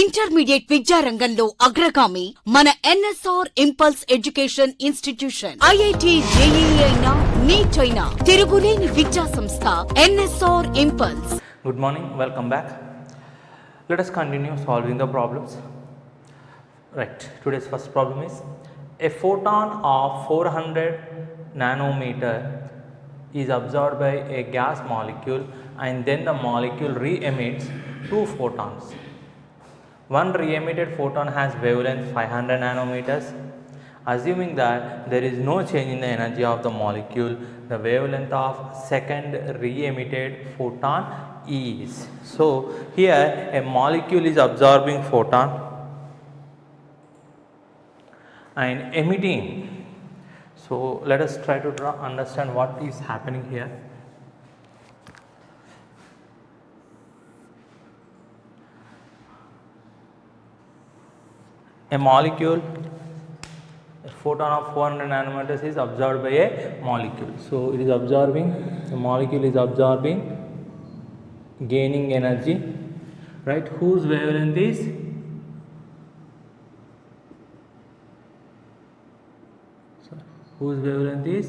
Intermediate విద్యారంగంలో అగ్రగామి మన NSR impulse education institution. IIT JEE అయినా నీట్ అయినా తిరుగులేని విద్యా సంస్థ NSR impulse. Good morning, welcome back. Let us continue solving the problems. Right, today's first problem is a photon of 400 nanometer is absorbed by a gas molecule and then the molecule re-emits two photons. One re-emitted photon has wavelength 500 nanometers. Assuming that there is no change in the energy of the molecule, the wavelength of second re-emitted photon is. So, here a molecule is absorbing photon and emitting. So, let us try to understand what is happening here. A molecule, a photon of 400 nanometers is absorbed by a molecule. So, it is absorbing, the molecule is absorbing, gaining energy, right, whose wavelength is whose wavelength is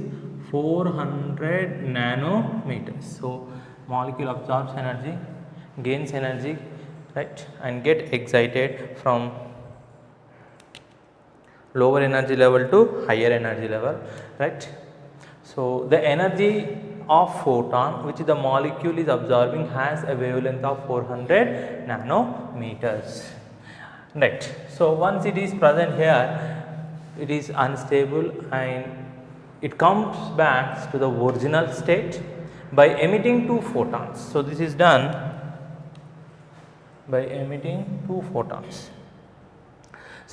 400 nanometers. So, molecule absorbs energy, gains energy, right, and get excited from lower energy level to higher energy level, right. So, the energy of photon which the molecule is absorbing has a wavelength of 400 nanometers, right. So, once it is present here, it is unstable and it comes back to the original state by emitting two photons. So, this is done by emitting two photons.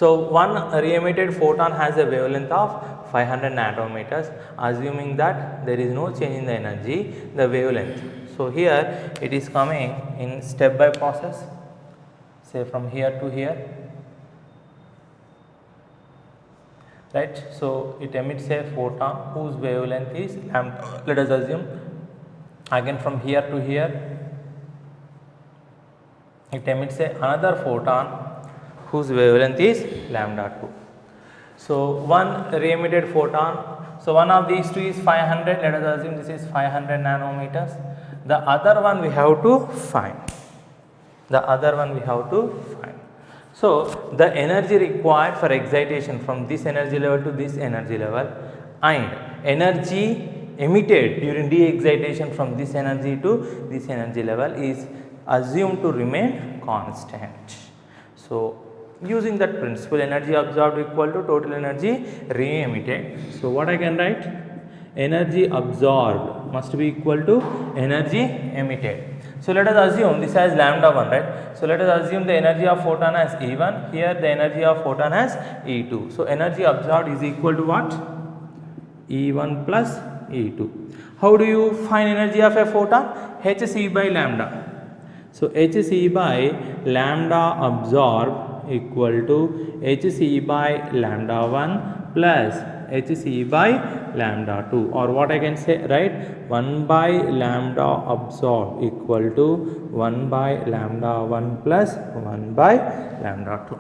So, one re-emitted photon has a wavelength of 500 nanometers. Assuming that there is no change in the energy, the wavelength. So, here it is coming in step by process, say from here to here, right. So, it emits a photon whose wavelength is lambda. Let us assume again from here to here it emits another photon whose wavelength is lambda 2. So, one re-emitted photon, so one of these two is 500, let us assume this is 500 nanometers, the other one we have to find, So, the energy required for excitation from this energy level to this energy level and energy emitted during de-excitation from this energy to this energy level is assumed to remain constant. So, using that principle, energy absorbed equal to total energy re-emitted. So, what I can write? Energy absorbed must be equal to energy emitted. So, let us assume this has lambda 1, right. So, let us assume the energy of photon as E1, here the energy of photon as E2. So, energy absorbed is equal to what? E1 plus E2. How do you find energy of a photon? hc by lambda. So, hc by lambda absorbed equal to hc by lambda 1 plus hc by lambda 2, or what I can say, right, 1 by lambda absorbed equal to 1 by lambda 1 plus 1 by lambda 2.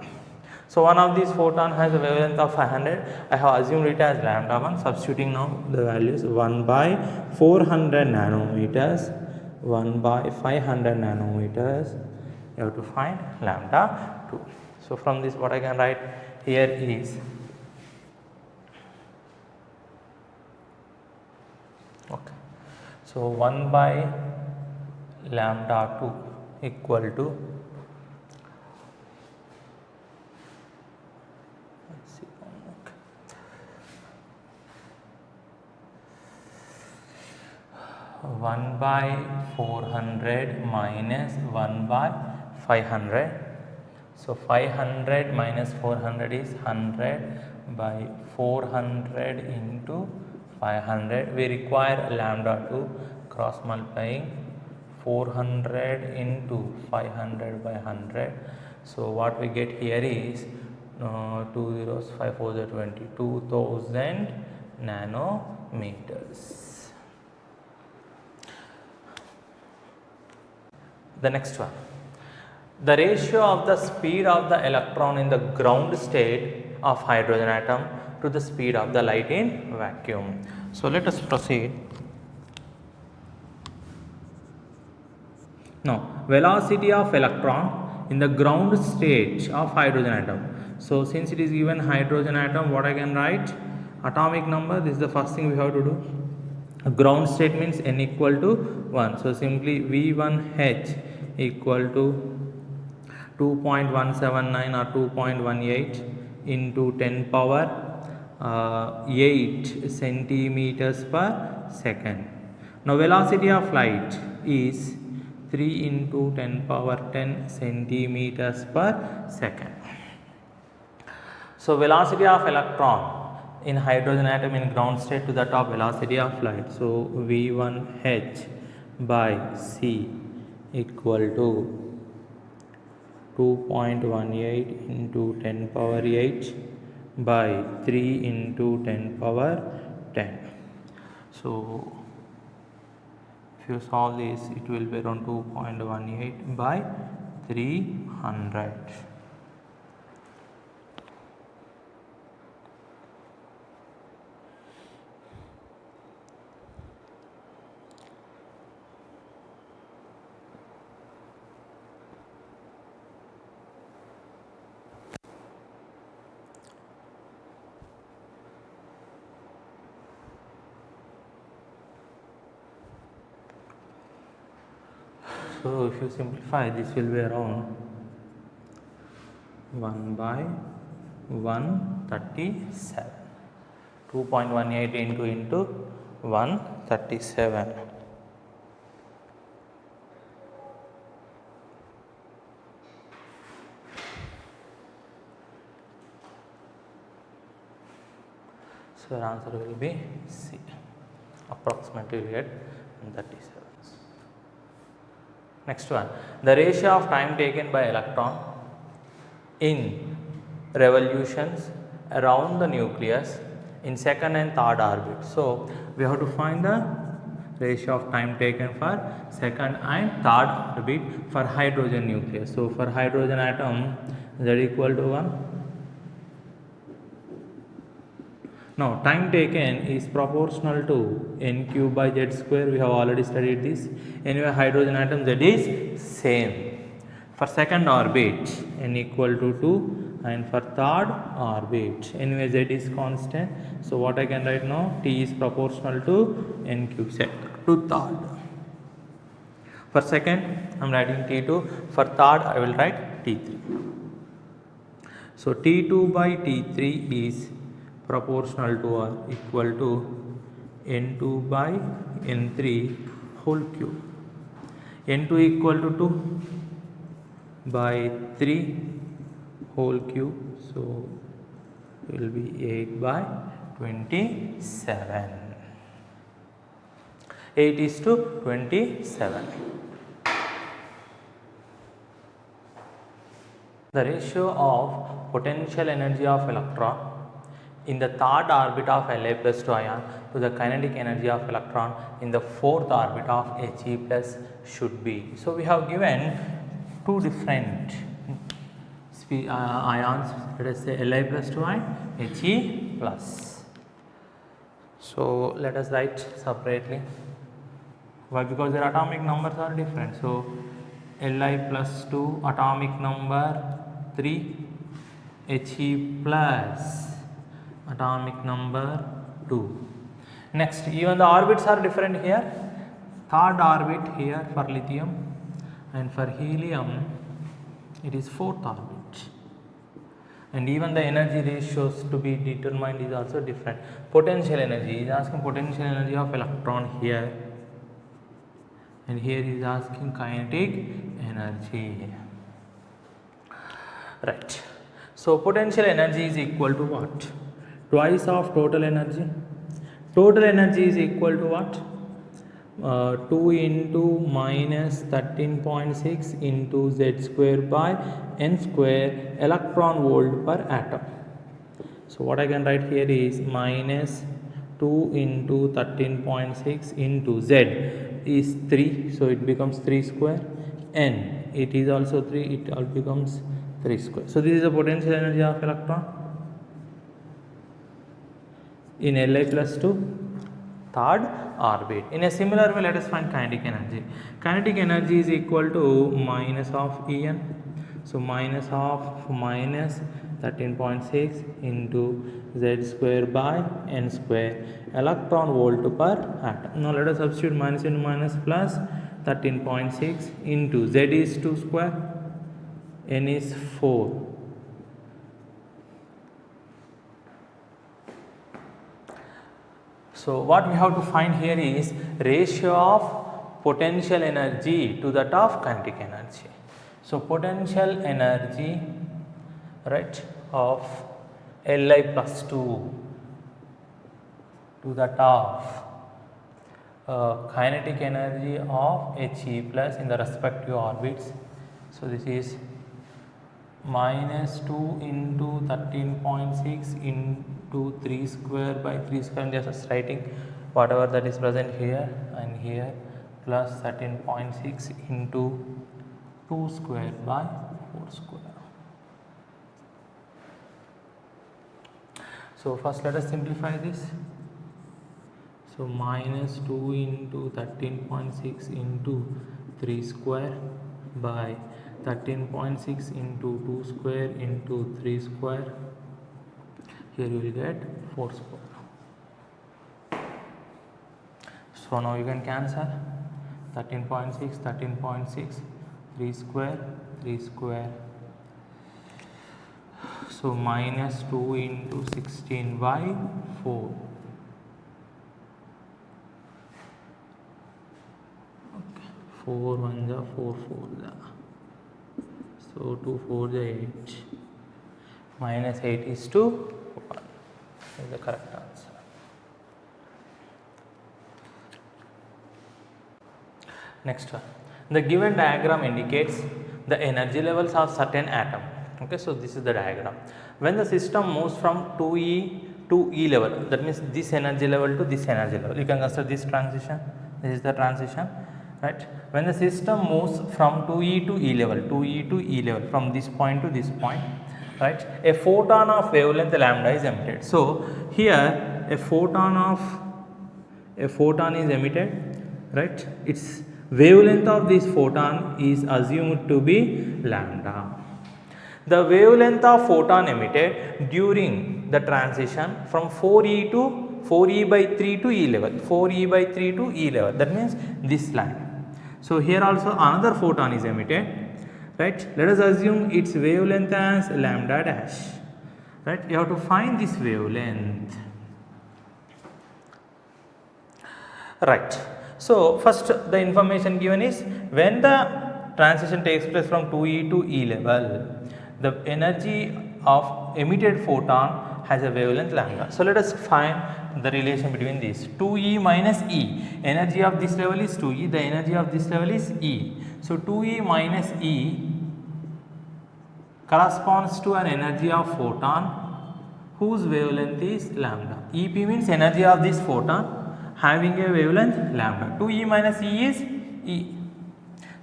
So, one of these photon has a wavelength of 500, I have assumed it as lambda 1, substituting now the values 1 by 400 nanometers, 1 by 500 nanometers, you have to find lambda 2. So, from this what I can write here is okay. So, 1 by lambda 2 equal to 1 by 400 minus 1 by 500. So, 500 minus 400 is 100 by 400 into 500. We require lambda 2, cross multiplying 400 into 500 by 100. So, what we get here is 2 zeros, 5 4s are 20, 2000 nanometers. The next one, the ratio of the speed of the electron in the ground state of hydrogen atom to the speed of the light in vacuum. So let us proceed. Now, velocity of electron in the ground state of hydrogen atom. So since it is given hydrogen atom, what I can write? Atomic number, this is the first thing we have to do. Ground state means n equal to 1. So simply V1H equal to 2.179 or 2.18 into 10 power 8 centimeters per second. Now velocity of light is 3 into 10 power 10 centimeters per second. So velocity of electron in hydrogen atom in ground state to the top velocity of light. So V1H by C equal to 2.18 into 10 power 8 by 3 into 10 power 10. So if you solve this, it will be around 2.18 by 300. So if you simplify, this will be around 1 by 137. 2.18 into 137. So your answer will be C. Approximately we get 137. Next one, the ratio of time taken by electron in revolutions around the nucleus in second and third orbit. So we have to find the ratio of time taken for second and third orbit for hydrogen nucleus. So for hydrogen atom, z equal to 1. Now time taken is proportional to n cube by z square. We have already studied this. Anyway, hydrogen atom z is same. For second orbit, n equal to 2, and for third orbit, anyway z is constant. So what I can write now? T is proportional to n cube set to third. For second, I am writing T2. For third, I will write T3. So T2 by T3 is proportional to or equal to N2 by N3 whole cube. N2 equal to 2 by 3 whole cube. So it will be 8 by 27. 8 is to 27. The ratio of potential energy of electron in the third orbit of La plus 2 ion to the kinetic energy of electron in the fourth orbit of He plus should be. So we have given two different ions, let us say Li plus 2 and He plus. So let us write separately. Why? Because their atomic numbers are different. So Li plus 2 atomic number 3, He plus atomic number 2. Next, even the orbits are different here. Third orbit here for lithium, and for helium it is fourth orbit. And even the energy ratios to be determined is also different. Potential energy is asking potential energy of electron here, and here is asking kinetic energy. Right. So potential energy is equal to what? Twice of total energy. Total energy is equal to what? 2 into minus 13.6 into z square by n square electron volt per atom. So what I can write here is minus 2 into 13.6 into z is 3, so it becomes 3 square, n it is also 3, it all becomes 3 square. So this is the potential energy of electron in Li plus 2 third orbit. In a similar way, let us find kinetic energy. Kinetic energy is equal to minus of En. So minus of minus 13.6 into Z square by N square electron volt per atom. Now let us substitute minus into minus plus 13.6 into Z is 2 square, N is 4. So what we have to find here is ratio of potential energy to that of kinetic energy. So potential energy, right, of Li plus 2 to that of kinetic energy of He plus in the respective orbits. So this is minus 2 into 13.6 into 3 square by 3 square, and just writing whatever that is present here and here, plus 13.6 into 2 square by 4 square. So first let us simplify this. So minus 2 into 13.6 into 3 square by 13.6 into 2 square into 3 square. Here you will get 4 square. So now you can cancel 13.6, 13.6, 3 square, 3 square. So minus 2 into 16 by 4. Okay. 4 1 ja 4 4 ja. So 2 4 ja 8. Minus 8 is to 1. Is the correct answer. Next one. The given diagram indicates the energy levels of certain atom. Okay, so this is the diagram. When the system moves from 2E to E level, that means this energy level to this energy level, you can consider this transition. This is the transition, right? When the system moves from 2E to E level, 2E to E level, from this point to this point, right? A photon of wavelength lambda is emitted. So here a photon is emitted, right? Its wavelength of this photon is assumed to be lambda. The wavelength of photon emitted during the transition from 4e by 3 to E level, 4e by 3 to E level, that means this line. So here also another photon is emitted, right? Let us assume its wavelength as lambda dash, right? You have to find this wavelength, right? So first the information given is when the transition takes place from 2e to E level, the energy of emitted photon has a wavelength lambda. So let us find the relation between these. 2e minus E, energy of this level is 2e, the energy of this level is E. So 2e minus E corresponds to an energy of photon whose wavelength is lambda. EP means energy of this photon having a wavelength lambda. 2e minus E is E.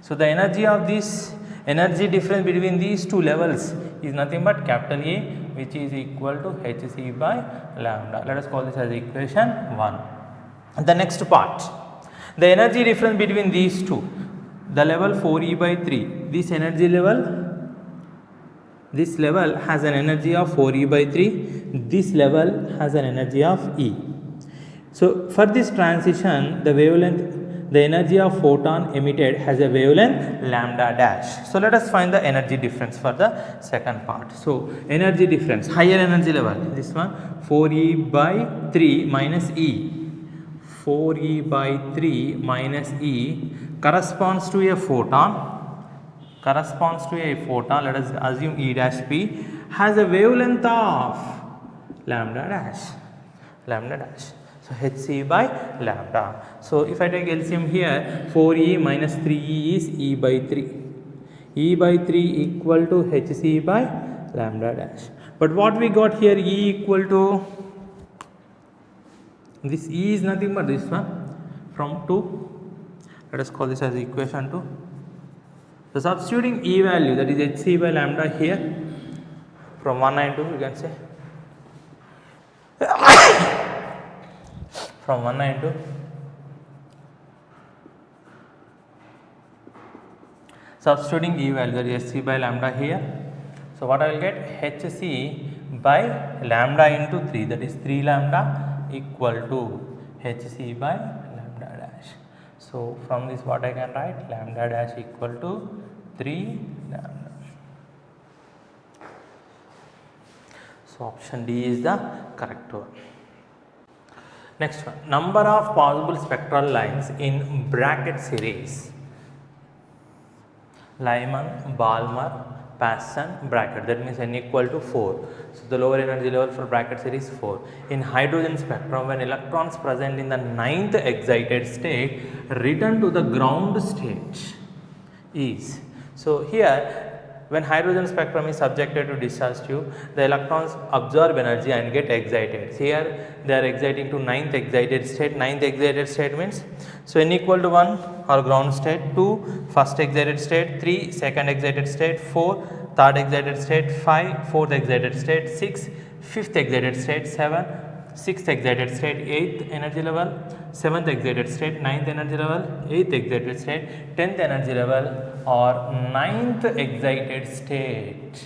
So the energy of this energy difference between these two levels is nothing but capital A, which is equal to Hc by lambda. Let us call this as equation 1. The next part, the energy difference between these two, the level 4e by 3, this energy level, this level has an energy of 4e by 3, this level has an energy of E. So for this transition, the wavelength, the energy of photon emitted has a wavelength lambda dash. So let us find the energy difference for the second part. So energy difference, higher energy level, this one 4e by 3 minus E, 4e by 3 minus E corresponds to a photon, let us assume E dash P has a wavelength of lambda dash. So Hc by lambda. So if I take LCM here, 4e minus 3e is E by 3. E by 3 equal to Hc by lambda dash. But what we got here, E equal to, this E is nothing but this one from 2. Let us call this as equation 2. So substituting E value, that is hc by lambda here from 192, you can say from 192 substituting E value, that is hc by lambda here. So what I will get, hc by lambda into 3, that is 3 lambda equal to hc by lambda dash. So from this what I can write, lambda dash equal to 3 lambda. So option D is the correct one. Next one, number of possible spectral lines in bracket series. Lyman, Balmer, Passon, bracket, that means n equal to 4. So the lower energy level for bracket series 4. In hydrogen spectrum, when electrons present in the 9th excited state return to the ground state is. So here when hydrogen spectrum is subjected to discharge tube, the electrons absorb energy and get excited. So here they are exciting to 9th excited state. 9th excited state means, so n equal to 1 or ground state, 2 first excited state, 3 second excited state, 4 third excited state, 5 fourth excited state, 6 fifth excited state, 7 6th excited state, 8th energy level, 7th excited state, 9th energy level, 8th excited state, 10th energy level or 9th excited state.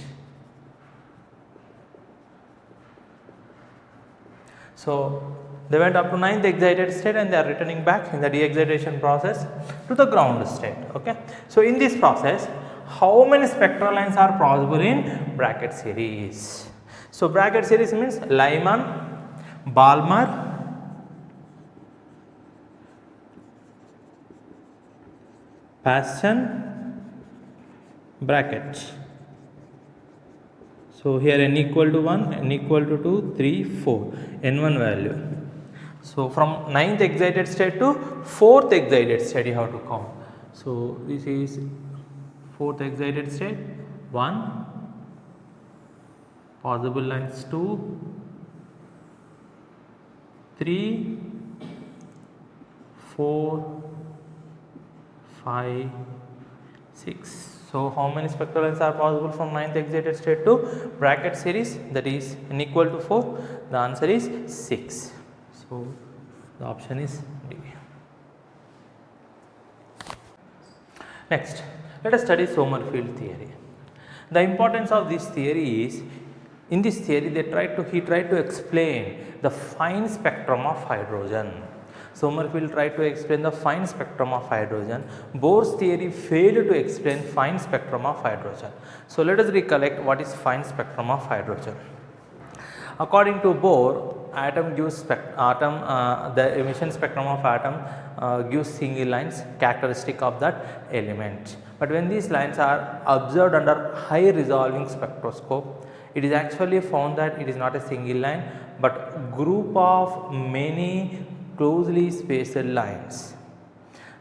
So they went up to 9th excited state and they are returning back in the de-excitation process to the ground state. Okay. So in this process, how many spectral lines are possible in bracket series? So bracket series means Lyman, Balmer, Passon, bracket. So here n equal to 1, n equal to 2, 3, 4, n1 value. So from 9th excited state to 4th excited state you have to count. So this is 4th excited state, 1, possible lines 2, 3, 4, 5, 6. So how many spectral lines are possible from 9th excited state to bracket series, that is n equal to 4? The answer is 6. So the option is D. Next, let us study Sommerfeld theory. The importance of this theory is, in this theory he tried to explain the fine spectrum of hydrogen. Sommerfeld tried to explain the fine spectrum of hydrogen. Bohr's theory failed to explain fine spectrum of hydrogen. So let us recollect what is fine spectrum of hydrogen. According to Bohr, the emission spectrum of atom gives single lines characteristic of that element. But when these lines are observed under high resolving spectroscope, it is actually found that it is not a single line but group of many closely spaced lines.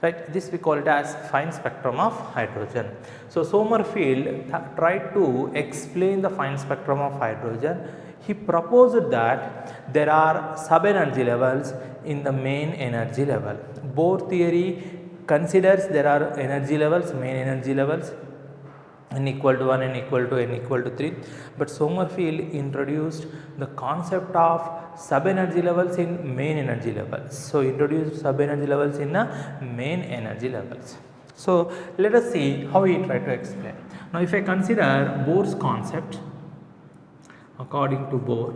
Right, this we call it as fine spectrum of hydrogen. So Sommerfeld tried to explain the fine spectrum of hydrogen. He proposed that there are sub-energy levels in the main energy level. Bohr theory considers there are energy levels, main energy levels, n equal to 1, n equal to 3, but Sommerfeld introduced the concept of sub-energy levels in main energy levels. So introduced sub-energy levels in the main energy levels. So let us see how he tried to explain. Now if I consider Bohr's concept, according to Bohr,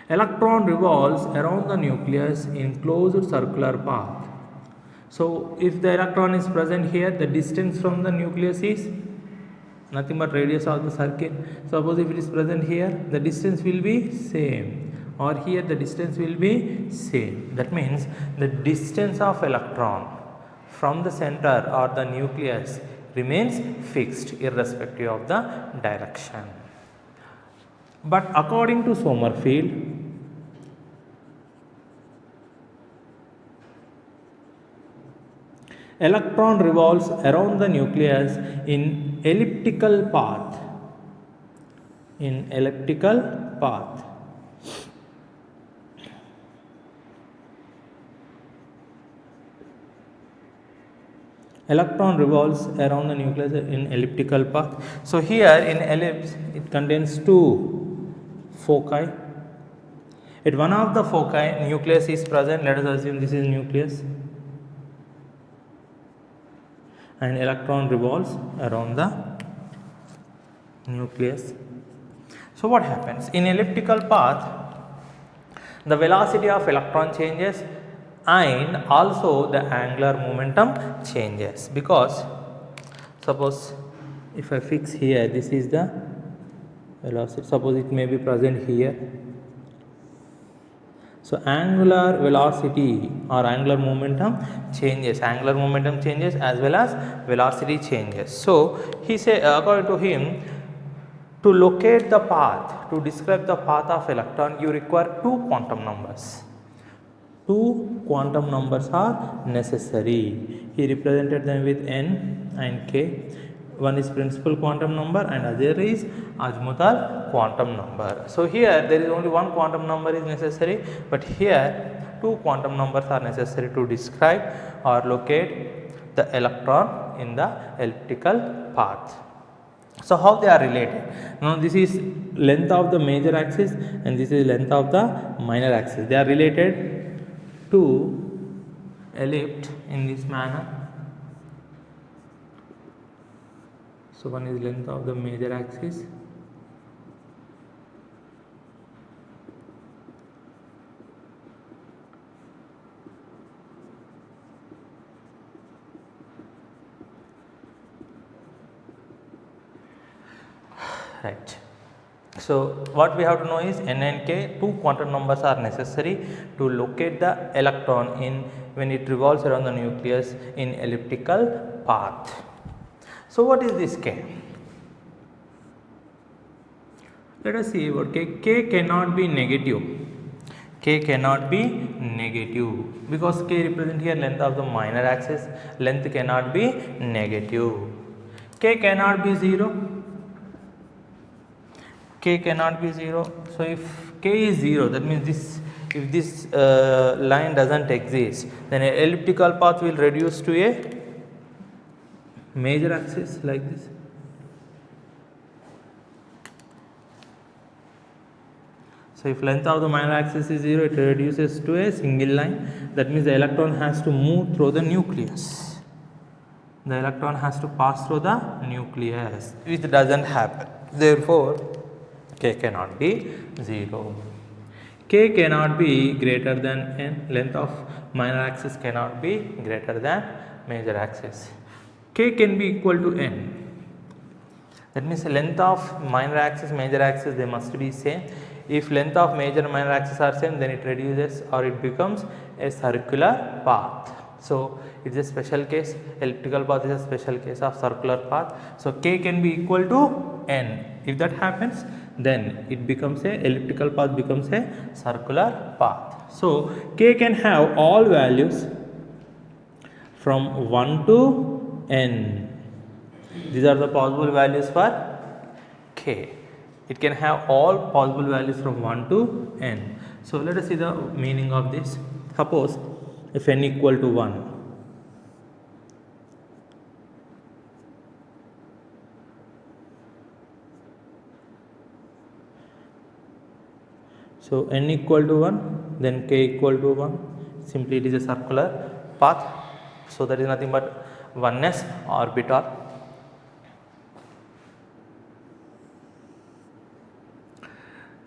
electron revolves around the nucleus in closed circular path. So if the electron is present here, the distance from the nucleus is nothing but radius of the circle. Suppose if it is present here, the distance will be same, or here the distance will be same. That means the distance of electron from the center or the nucleus remains fixed irrespective of the direction. But according to Sommerfeld, electron revolves around the nucleus in elliptical path. Electron revolves around the nucleus in elliptical path. So here in ellipse it contains two foci. At one of the foci nucleus is present. Let us assume this is nucleus, and electron revolves around the nucleus. So what happens in elliptical path? The velocity of electron changes and also the angular momentum changes, because suppose if I fix here, this is the velocity, suppose it may be present here. So angular velocity or angular momentum changes, as well as velocity changes. So he say, according to him, to locate the path, to describe the path of electron, you require two quantum numbers. Two quantum numbers are necessary. He represented them with n and k. One is principal quantum number and other is azimuthal quantum number. So here there is only one quantum number is necessary, but here two quantum numbers are necessary to describe or locate the electron in the elliptical path. So how they are related? Now this is length of the major axis and this is length of the minor axis. They are related to ellipse in this manner. So one is length of the major axis, right. So what we have to know is n and k, two quantum numbers are necessary to locate the electron in when it revolves around the nucleus in elliptical path. So what is this k? Let us see about k. K cannot be negative. K cannot be negative because k represent here length of the minor axis. Length cannot be negative. K cannot be 0. K cannot be 0. So if k is 0, that means if this line doesn't exist, then an elliptical path will reduce to a major axis like this. So if length of the minor axis is 0, it reduces to a single line. That means the electron has to move through the nucleus. The electron has to pass through the nucleus, which doesn't happen. Therefore, k cannot be 0. K cannot be greater than n. Length of minor axis cannot be greater than major axis. K can be equal to n. That means the length of minor axis, major axis, they must be same. If length of major and minor axis are same, then it reduces or it becomes a circular path. So it is a special case. Elliptical path is a special case of circular path. So k can be equal to n. If that happens, then it becomes a elliptical path becomes a circular path. So k can have all values from 1 to n. These are the possible values for k. It can have all possible values from 1 to n. So let us see the meaning of this. Suppose if n equal to 1, so n equal to 1, then k equal to 1. Simply it is a circular path. So that is nothing but oneness orbital.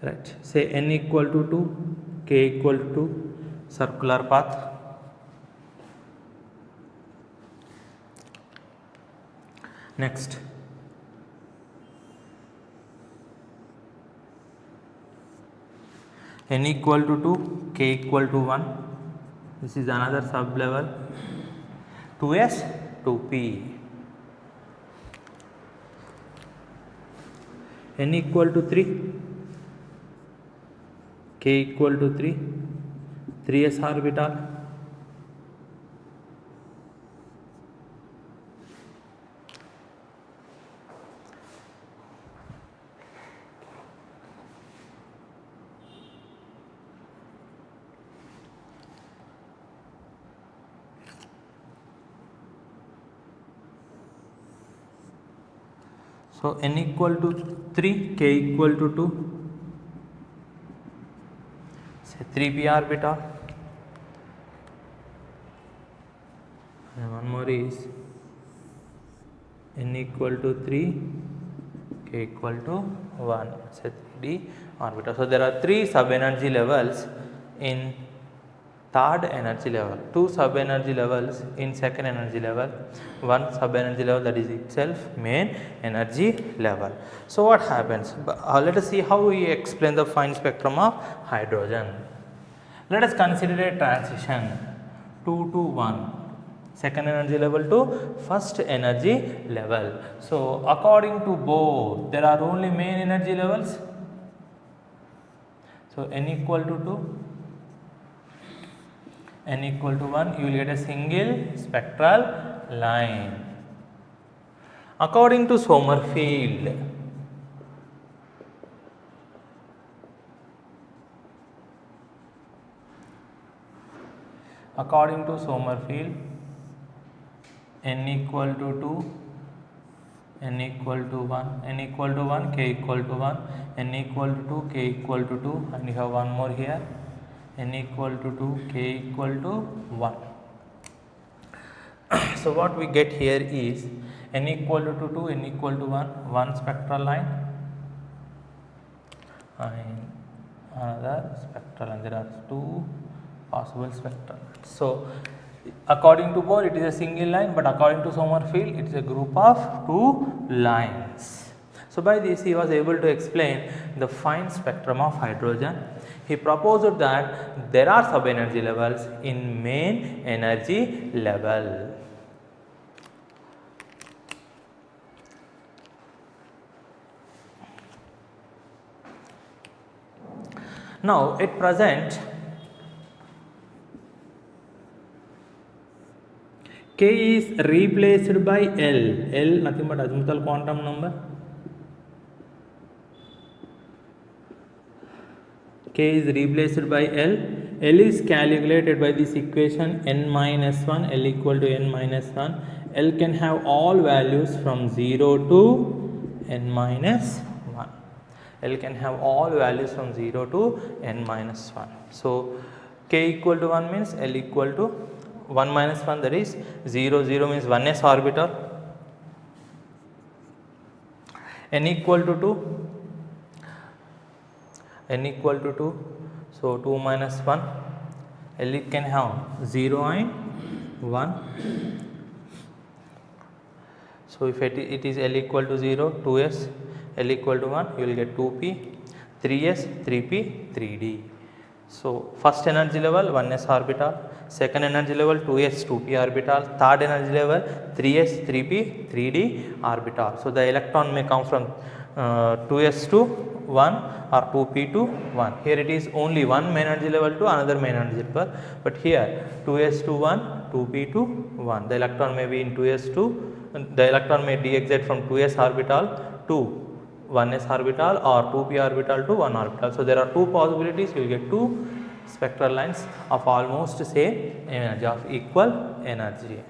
Right. Say n equal to 2, k equal to 2, circular path. Next, n equal to 2, k equal to 1. This is another sub level. 2s, 2p. n equal to 3, k equal to 3, 3s orbital. So n equal to 3, k equal to 2, say 3p orbital, and one more is n equal to 3, k equal to 1, say 3d orbital. So there are 3 sub energy levels in third energy level, 2 sub energy levels in second energy level, 1 sub energy level, that is itself main energy level. So what happens? Let us see how we explain the fine spectrum of hydrogen. Let us consider a transition 2 to 1, second energy level to first energy level. So according to Bohr, there are only main energy levels. So n equal to 2, n equal to 1, you will get a single spectral line. According to Sommerfeld, n equal to 2, n equal to 1, n equal to 1, k equal to 1, n equal to 2, k equal to 2, and you have one more here, n equal to 2, k equal to 1. So what we get here is n equal to 2, n equal to 1 spectral line, and another spectral line. There are 2 possible spectral lines. So according to Bohr it is a single line, but according to Sommerfeld it is a group of 2 lines. So by this he was able to explain the fine spectrum of hydrogen. He proposed that there are sub energy levels in main energy level. Now at present K is replaced by L nothing but azimuthal quantum number. K is replaced by L. L is calculated by this equation n minus 1, L equal to n minus 1. L can have all values from 0 to n minus 1. L can have all values from 0 to n minus 1. So k equal to 1 means L equal to 1 minus 1, that is 0, 0 means 1s orbital, n equal to 2, n equal to 2, so 2 minus 1, L can have 0 and 1. So if it is L equal to 0, 2s, L equal to 1, you will get 2p, 3s, 3p, 3d. So first energy level 1s orbital, second energy level 2s, 2p orbital, third energy level 3s, 3p, 3d orbital. So the electron may come from 2s to 1 or 2p to 1. Here it is only one main energy level to another main energy level, but here 2s to 1, 2p to 1. The electron may be in 2s to, the electron may de-excite from 2s orbital to 1s orbital or 2p orbital to 1 orbital. So there are 2 possibilities, you will get 2 spectral lines of almost same energy, of equal energy.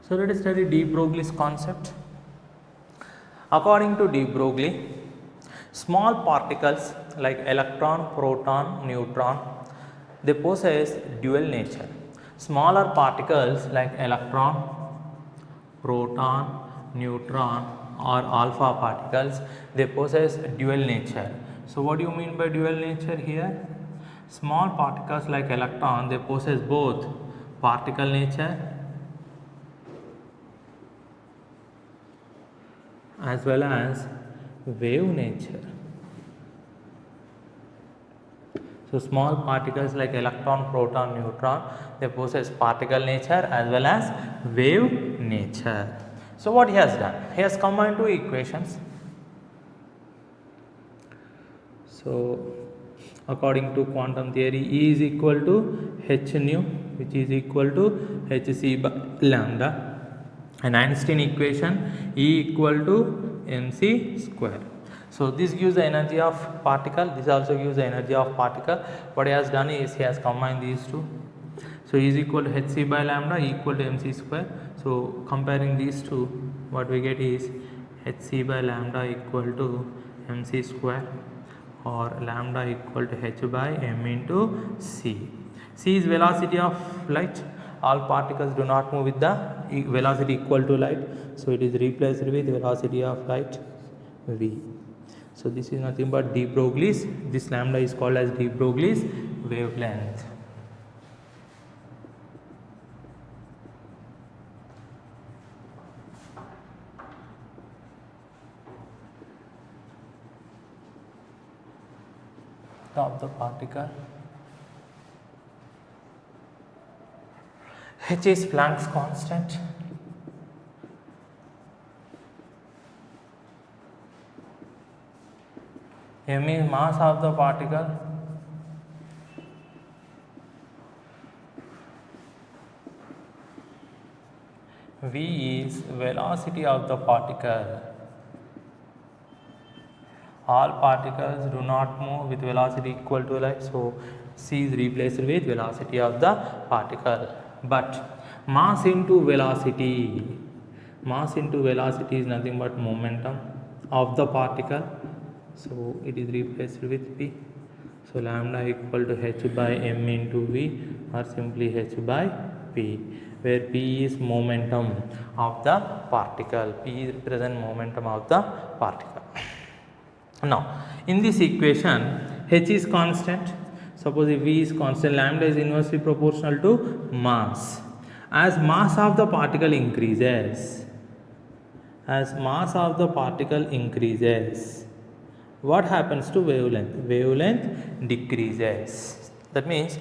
So let us study de Broglie's concept. According to de Broglie, small particles like electron, proton, neutron, they possess dual nature. Smaller particles like electron, proton, neutron or alpha particles, they possess dual nature. So what do you mean by dual nature here? Small particles like electron, they possess both particle nature as well as wave nature. So small particles like electron, proton, neutron, they possess particle nature as well as wave nature. So what he has done? He has combined two equations. So according to quantum theory, E is equal to h nu, which is equal to hc by lambda, and Einstein equation E equal to mc square. So this gives the energy of particle, this also gives the energy of particle. What he has done is he has combined these two. So E is equal to hc by lambda equal to mc square. So comparing these two, what we get is hc by lambda equal to mc square, or lambda equal to h by m into c. C is velocity of light. All particles do not move with the velocity equal to light, so it is replaced with velocity of light v. So this is nothing but de Broglie's. This lambda is called as de Broglie's wavelength. Of the particle. H is Planck's constant. M is mass of the particle. V is velocity of the particle. All particles do not move with velocity equal to light, so C is replaced with velocity of the particle. But mass into velocity is nothing but momentum of the particle, so it is replaced with P. So lambda equal to h by m into V, or simply h by P, where P is momentum of the particle. P represents momentum of the particle. Now in this equation, h is constant. Suppose if V is constant, lambda is inversely proportional to mass. As mass of the particle increases, what happens to wavelength? Wavelength decreases. That means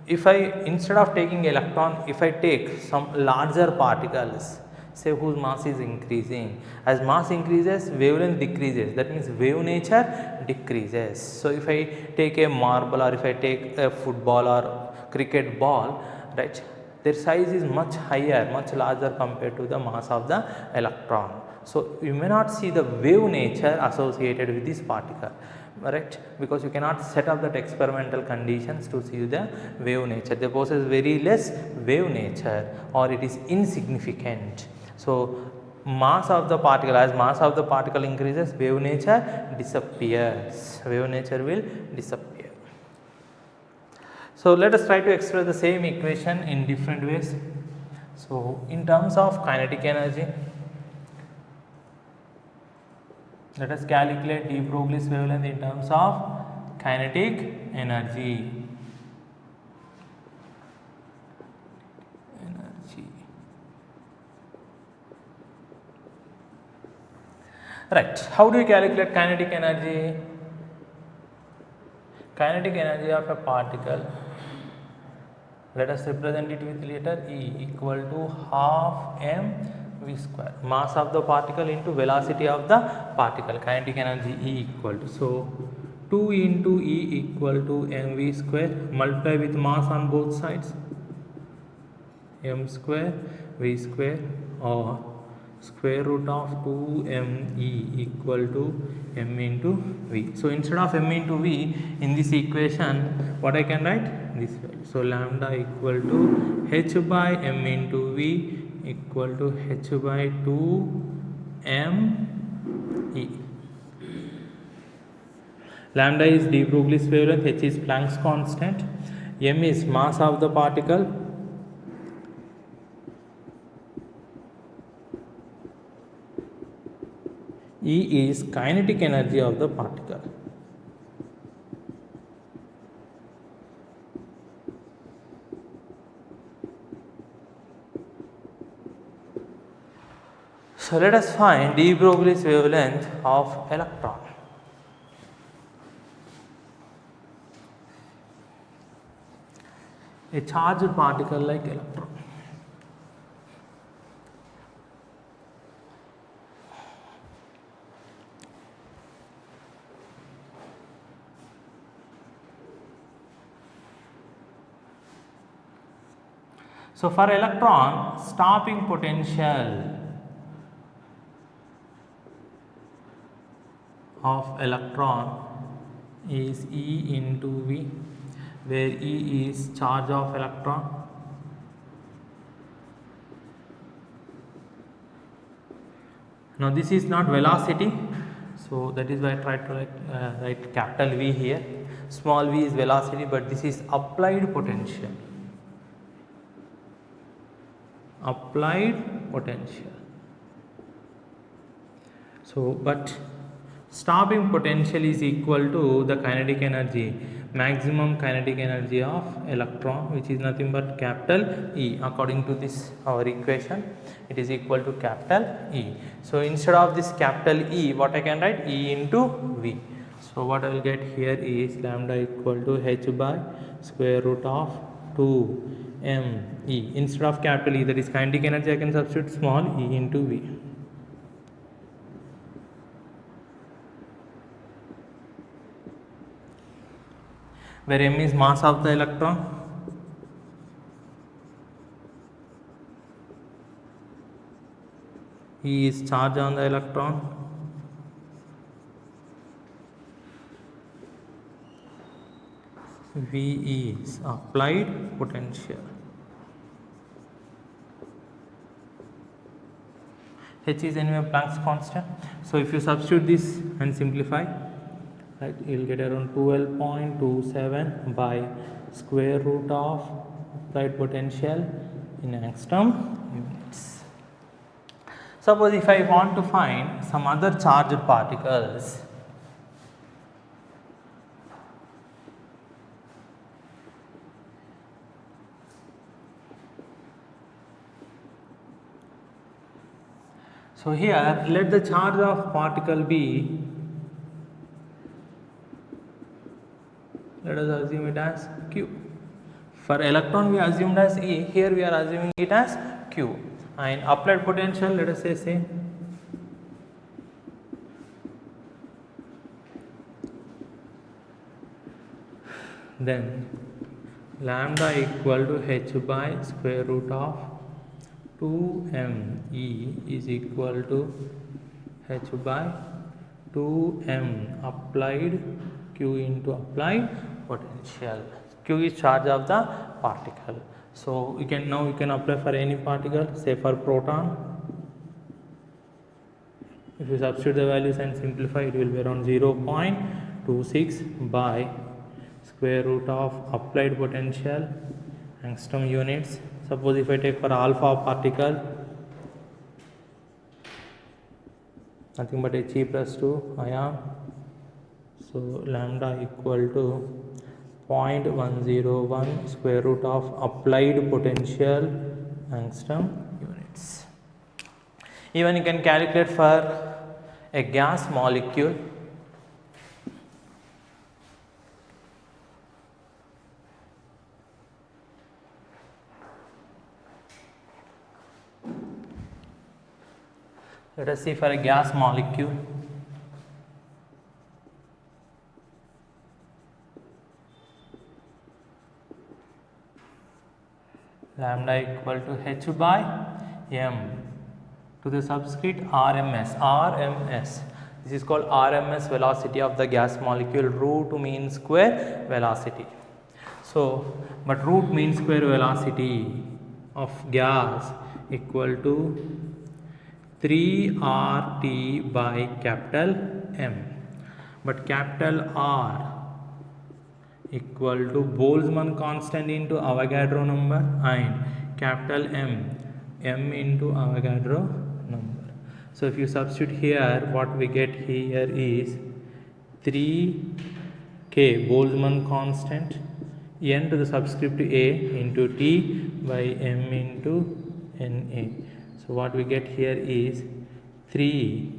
if I, instead of taking electron, if I take some larger particles, say whose mass is increasing, as mass increases, wavelength decreases. That means wave nature decreases. So if I take a marble, or if I take a football or cricket ball, right, their size is much higher, much larger compared to the mass of the electron. So you may not see the wave nature associated with this particle, right, because you cannot set up that experimental conditions to see the wave nature. They possess very less wave nature, or it is insignificant. So mass of the particle, as mass of the particle increases, wave nature disappears. Wave nature will disappear. So let us try to express the same equation in different ways. So in terms of kinetic energy, let us calculate de Broglie's wavelength in terms of kinetic energy. Right, how do you calculate kinetic energy? Kinetic energy of a particle, let us represent it with letter E, equal to half m v square. Mass of the particle into velocity of the particle. Kinetic energy E equal to, so 2 into E equal to mv square, multiply with mass on both sides, m square v square, or square root of 2me equal to m into v. So instead of m into v in this equation, what I can write? This value. So lambda equal to h by m into v equal to h by 2me. Lambda is de Broglie's wavelength, h is Planck's constant, m is mass of the particle, E is kinetic energy of the particle. So let us find de Broglie's wavelength of electron. a charged particle like electron. So for electron, stopping potential of electron is E into V, where E is charge of electron. Now this is not velocity, so that is why I tried to write capital V here. Small v is velocity, but this is applied potential. Applied potential. So, but stopping potential is equal to the kinetic energy, maximum kinetic energy of electron, which is nothing but capital E. According to this our equation, it is equal to capital E. So instead of this capital E, what I can write? E into V. So what I will get here is lambda equal to h by square root of 2 m E. Instead of capital E, that is kinetic energy, I can substitute small e into V. Where m is mass of the electron, E is charge on the electron, V is applied potential, H is anyway Planck's constant. So if you substitute this and simplify, right, you will get around 12.27 by square root of applied potential in angstrom units. Suppose if I want to find some other charged particles, so here let the charge of particle be, let us assume it as Q. For electron we assumed as E, here we are assuming it as Q. And applied potential, let us say then lambda equal to h by square root of 2m E is equal to h by 2m applied Q into applied potential. Q is charge of the particle. So we can apply for any particle, say for proton. If you substitute the values and simplify, it will be around 0.26 by square root of applied potential angstrom units. Suppose if I take for alpha particle, nothing but He plus 2 ion. So lambda equal to 0.101 square root of applied potential angstrom units. Even you can calculate for a gas molecule. Let us see for a gas molecule. Lambda equal to h by m to the subscript RMS. This is called RMS velocity of the gas molecule, root mean square velocity. So, but root mean square velocity of gas equal to 3RT by capital M. But capital R equal to Boltzmann constant into Avogadro number, and capital M into Avogadro number. So if you substitute here, what we get here is 3K Boltzmann constant, N to the subscript A into T by M into Na. So what we get here is 3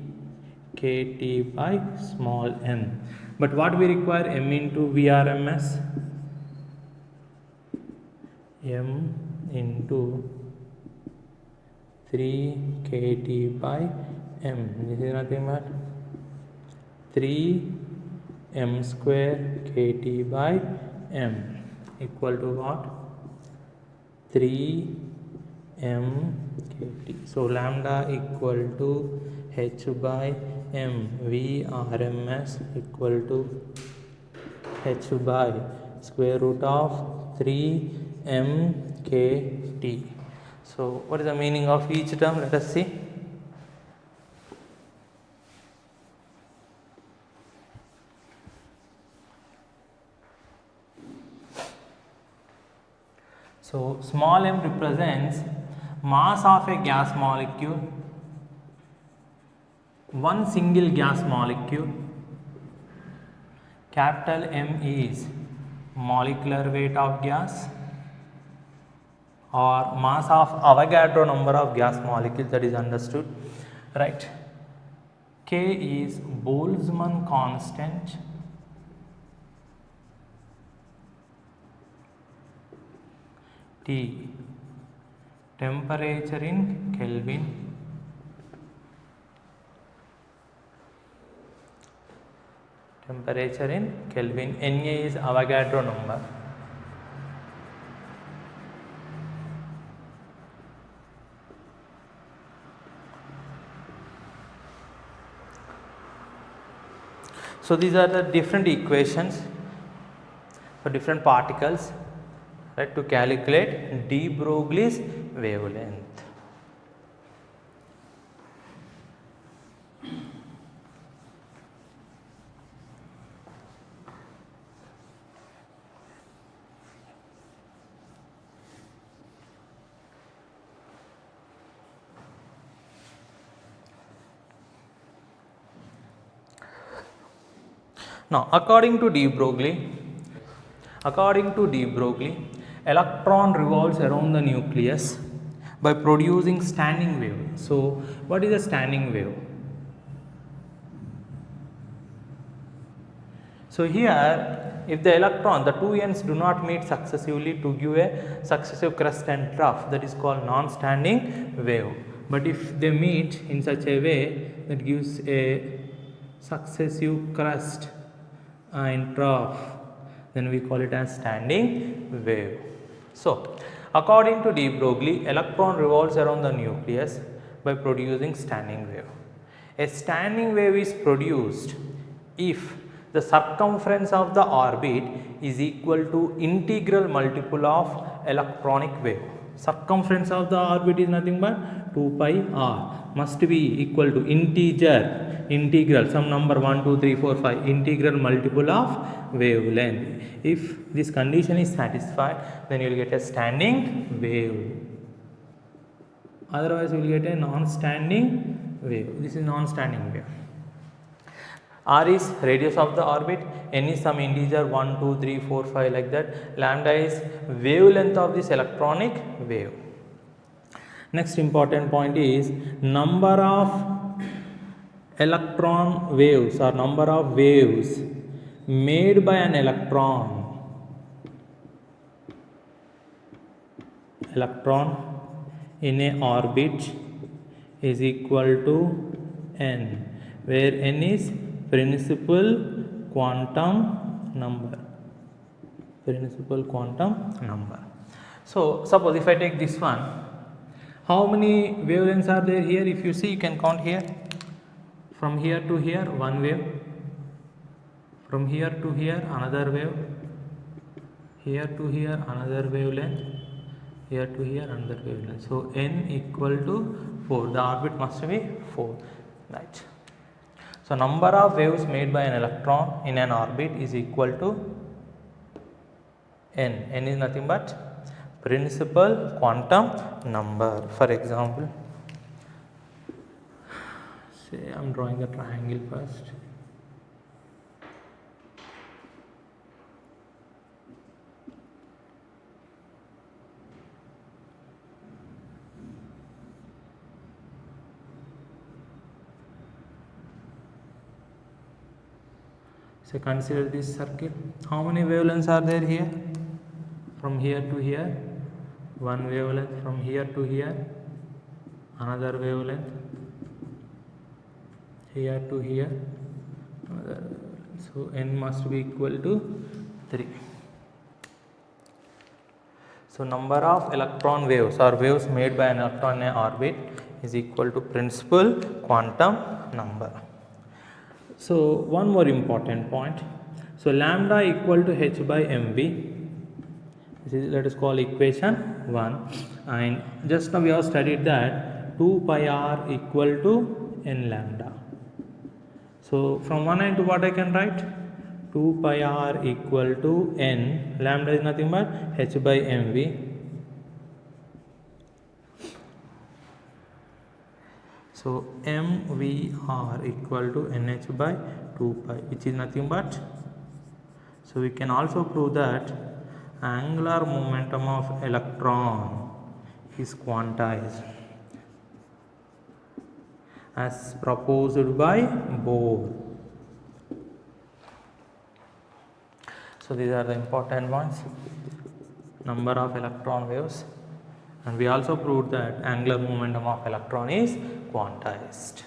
kT by small m. But what we require, m into Vrms. m into 3 kT by m. This is nothing but 3 m square kT by m equal to what? 3 m kT. So lambda equal to h by m. Vrms equal to h by square root of 3 m kT. So what is the meaning of each term? Let us see. So small m represents mass of a gas molecule, one single gas molecule. Capital M is molecular weight of gas or mass of Avogadro number of gas molecules, that is understood, right? K is Boltzmann constant. T, temperature in Kelvin. Temperature in Kelvin. Na is Avogadro number. So these are the different equations for different particles, right, to calculate de Broglie's wavelength. Now, according to de Broglie, electron revolves around the nucleus by producing standing wave. So, what is a standing wave? So, here if the electron, the two ends do not meet successively to give a successive crest and trough, that is called non-standing wave. But if they meet in such a way that gives a successive crest and trough, then we call it as standing wave. So, according to de Broglie, electron revolves around the nucleus by producing standing wave. A standing wave is produced if the circumference of the orbit is equal to integral multiple of electronic wave. Circumference of the orbit is nothing but 2 pi r, must be equal to integral some number 1 2 3 4 5 integral multiple of wavelength. If this condition is satisfied, then you will get a standing wave, otherwise you will get a non-standing wave. This is non-standing wave. R is radius of the orbit, n is some integer 1 2 3 4 5 like that, lambda is wavelength of this electronic wave. Next important point is number of electron waves or number of waves made by an electron in a orbit is equal to n, where n is principal quantum number. So suppose if I take this one, how many wavelengths are there here? If you see, you can count here. From here to here, one wave. From here to here, another wave. Here to here, another wavelength. Here to here, another wavelength. So n equal to 4. The orbit must be 4. Right. So number of waves made by an electron in an orbit is equal to n. N is nothing but principal quantum number. For example, say I am drawing the triangle first. So consider this circle. How many wavelengths are there here? From here to here, one wavelength from here to here, another wavelength here to here, another wavelength. So n must be equal to 3. So number of electron waves or waves made by an electron in an orbit is equal to principal quantum number. So one more important point. So lambda equal to h by mv. This is, let us call equation 1, and just now we have studied that 2 pi r equal to n lambda. So from one end to what I can write? 2 pi r equal to n, lambda is nothing but h by mv. So mvr equal to nh by 2 pi, which is nothing but, so we can also prove that angular momentum of electron is quantized as proposed by Bohr. So these are the important ones, number of electron waves, and we also proved that angular momentum of electron is quantized.